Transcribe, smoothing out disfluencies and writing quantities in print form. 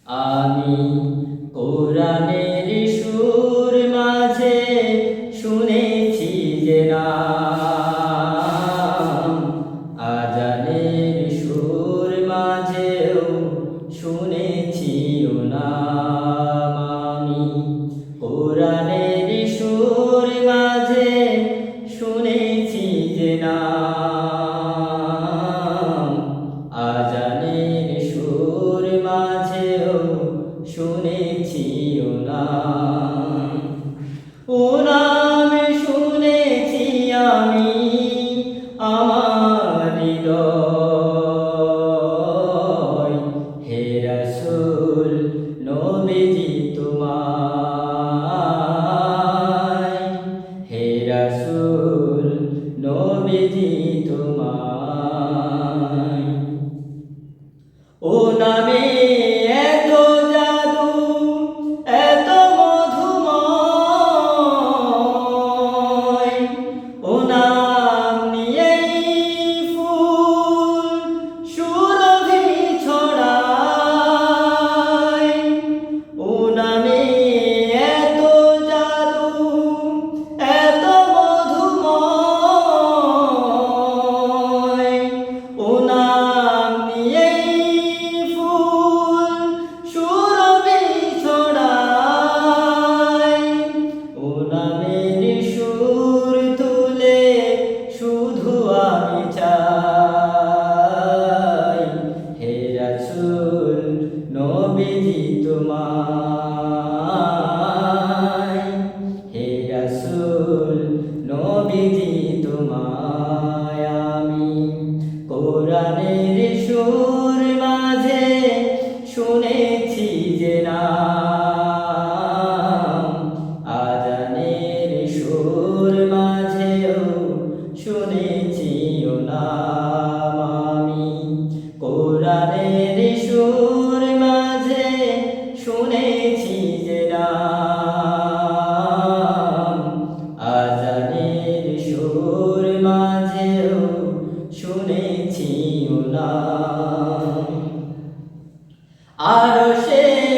আমি কোরআনের সুর মাঝে শুনেছি যে নাম, আজানের সুর মাঝেও শুনেছি ও নাম। আমি কোরআনের সুর মাঝে শুনেছি যে নাম, আজানের সুর মাঝেও শুনেছি ও নাম। ও নাম শুনেছি আমি আমার হৃদয়, হে রাসূল নবীজি তোমায়, হে রাসূল নবীজি তোমায়। ও নামে এত জাদু, এত মধুময়, ও নাম নিয়েই ফুল সুরভি ছড়ায়। ও নামে এত জাদু, এত মধুময়, ও নাম নিয়েই ও নামের সুর তুলে শুধু আমি চাই, হে রাসূল নবীজি তোমায়, হে রাসূল নবীজি তোমায়। আমি কোরআনের সুর মাঝে শুনেছি যে নাম, আজানের সুর মাঝেও শুনেছি ও নাম। আমি কোরআনের সুর মাঝে শুনেছি যে নাম, আজানের সুর মাঝেও শুনেছি ও নাম। আরশের